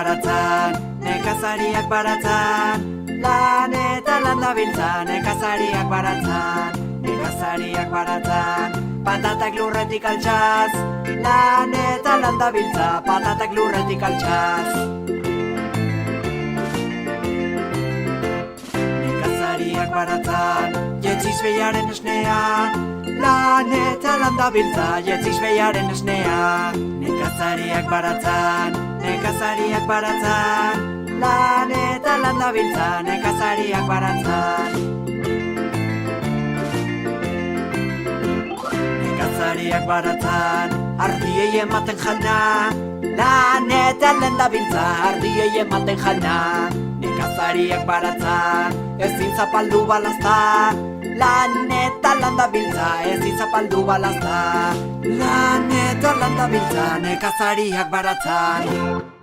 baratzan, nekazariak baratzan, lan eta landa biltzan, nekazariak baratzan, nekazariak baratzan, patatak lurretik altxaz, lan eta landa biltza, patatak lurretik altxaz. Nekazariak baratzan, jetziz behiaren esnea, lan eta landa biltza, jetziz behiaren esnea. Nekazariak baratzan, nekazariak baratzan, lan eta landa biltza, nekazariak baratzan. Nekazariak baratzan, ardiei ematen jana, lan eta landa biltza, ardiei ematen jana. Nekazariak baratzan, ezin zapaldu balazta, lan eta landa biltza, ezin zapaldu balazta. Lan eta landa biltza, nekazariak baratzan.